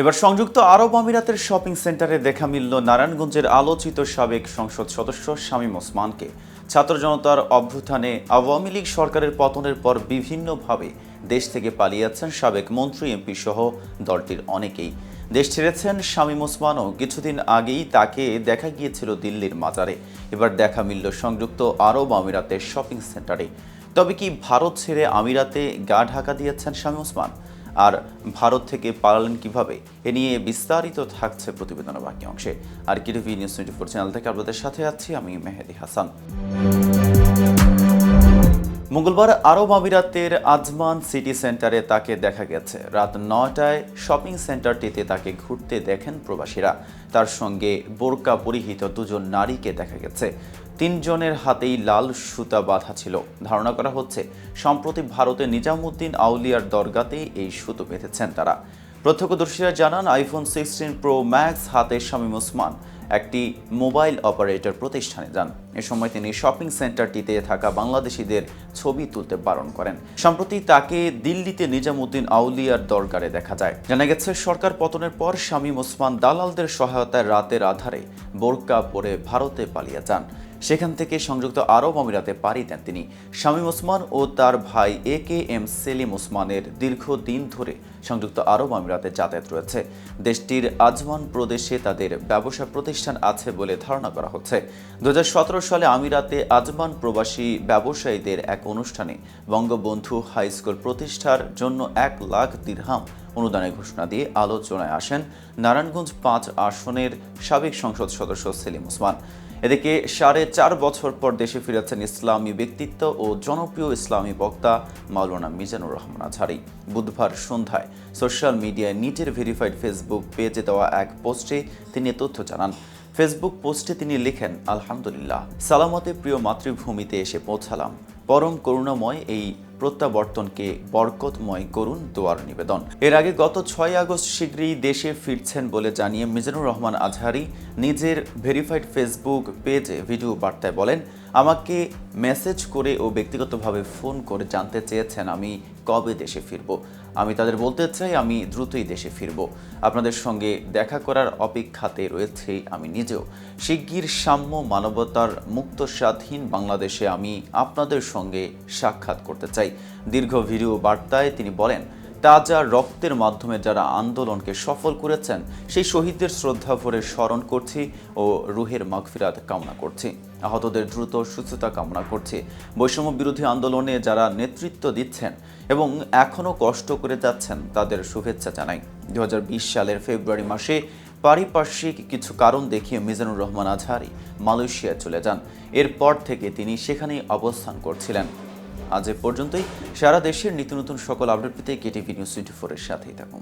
এবার সংযুক্ত আরব আমিরাতের শপিং সেন্টারে দেখা মিলল নারায়ণগঞ্জের আলোচিত সাবেক সংসদ সদস্য শামীম ওসমানকে। ছাত্র জনতার অভ্যুত্থানে আওয়ামী লীগ সরকারের পতনের পর বিভিন্নভাবে দেশ থেকে পালিয়েছেন সাবেক মন্ত্রী এমপি সহ দলটির অনেকেই। দেশ ছেড়েছেন শামীম ওসমানও। কিছুদিন আগেই তাকে দেখা গিয়েছিল দিল্লির মাজারে। এবার দেখা মিলল সংযুক্ত আরব আমিরাতের শপিং সেন্টারে। তবে কি ভারত ছেড়ে আমিরাতে গা ঢাকা দিয়েছেন শামীম ওসমান? আর ভারত থেকে পালালেন কিভাবে? এ নিয়ে বিস্তারিত থাকছে প্রতিবেদনের বাকি অংশে। আর কিটিভি নিউজ 24 চ্যানেল থেকে আপনাদের সাথে আছি আমি মেহেদি হাসান। মঙ্গলবার আরব আমিরাতের আজমান সিটি সেন্টারে তাকে দেখা গেছে। রাত 9টায় শপিং সেন্টারটিতে তাকে ঘুরতে দেখেন প্রবাসীরা। তার সঙ্গে বোরকা পরিহিত দুজন নারীকে দেখা গেছে। তিনজনের হাতেই লাল সুতা বাঁধা ছিল। ধারণা করা হচ্ছে সম্প্রতি ভারতের নিজামুদ্দিন আউলিয়ার দরগাতে এই সুতো বেঁধেছেন তারা। প্রত্যক্ষদর্শীরা জানান আইফোন 16 প্রো ম্যাক্স হাতে শামীম ওসমান একটি মোবাইল অপারেটর প্রতিষ্ঠানে যান। এ সময় তিনি শপিং সেন্টারটিতে থাকা বাংলাদেশিদের ছবি তুলতে বারণ করেন। সম্প্রতি তাকে দিল্লিতে নিজামুদ্দিন আউলিয়ার দরগারে দেখা যায়। জানা গেছে সরকার পতনের পর শামীম ওসমান দালালদের সহায়তায় রাতের আধারে বোরকা পরে ভারতে পালিয়ে যান। সেখান থেকে সংযুক্ত আরব আমিরাতে পাড়ি দেন তিনি। শামীম ওসমান ও তার ভাই AKM সেলিম ওসমানের দীর্ঘদিন ধরে সংযুক্ত আরব আমিরাতে যাতায়াত রয়েছে। দেশটির আজমান প্রদেশে তাদের ব্যবসা প্রতিষ্ঠান আছে বলে ধারণা করা হচ্ছে। 2017 সালে আমিরাতে আজমান প্রবাসী ব্যবসায়ীদের এক অনুষ্ঠানে বঙ্গবন্ধু হাই স্কুল প্রতিষ্ঠার জন্য 1 লাখ দিরহাম অনুদানের ঘোষণা দিয়ে আলোচনায় আসেন নারায়ণগঞ্জ 5 আসনের সাবেক সংসদ সদস্য সেলিম ওসমান। এদিকে 4.5 বছর পর দেশে ফিরেছেন ইসলামী ব্যক্তিত্ব ও জনপ্রিয় ইসলামী বক্তা মাওলানা মিজানুর রহমান আজহারী। বুধবার সন্ধ্যায় সোশ্যাল মিডিয়ায় নিজের ভেরিফাইড ফেসবুক পেজে দেওয়া এক পোস্টে তিনি তথ্য জানান। ফেসবুক পোস্টে তিনি লেখেন, আলহামদুলিল্লাহ, সালামতে প্রিয় মাতৃভূমিতে এসে পৌঁছালাম। পরম করুণাময় এই প্রত্যাবর্তনকে বরকতময় করুন দোয়ার নিবেদন। এর আগে গত 6 আগস্ট শীঘ্রই দেশে ফিরছেন বলে জানিয়ে মিজানুর রহমান আজহারী নিজের ভেরিফাইড ফেসবুক পেজে ভিডিও বার্তায় বলেন, আমাকে মেসেজ করে ও ব্যক্তিগতভাবে ফোন করে জানতে চেয়েছেন আমি কবে দেশে ফিরব। আমি তাদের বলতে চাই আমি দ্রুতই দেশে ফিরব। আপনাদের সঙ্গে দেখা করার অপেক্ষাতে রয়েছে আমি নিজেও। শিগগির সাম্য মানবতার মুক্ত স্বাধীন বাংলাদেশে আমি আপনাদের সঙ্গে সাক্ষাৎ করতে চাই। দীর্ঘ ভিডিও বার্তায় তিনি বলেন, তাজা রক্তের মাধ্যমে যারা আন্দোলনকে সফল করেছেন সেই শহীদদের শ্রদ্ধা ভরে স্মরণ করছি ও রুহের মাগফিরাত কামনা করছি। আহতদের দ্রুত সুস্থতা কামনা করছি। বৈষম্য বিরোধী আন্দোলনে যারা নেতৃত্ব দিচ্ছেন এবং এখনও কষ্ট করে যাচ্ছেন তাদের শুভেচ্ছা জানাই। 2020 সালের ফেব্রুয়ারি মাসে পারিপার্শ্বিক কিছু কারণ দেখিয়ে মিজানুর রহমান আজহারী মালয়েশিয়ায় চলে যান। এরপর থেকে তিনি সেখানেই অবস্থান করছিলেন। আজ এ পর্যন্তই। সারা দেশের নিত্য নতুন সকল আপডেট পেতে কেটিভি নিউজ 24 এর সাথেই থাকুন।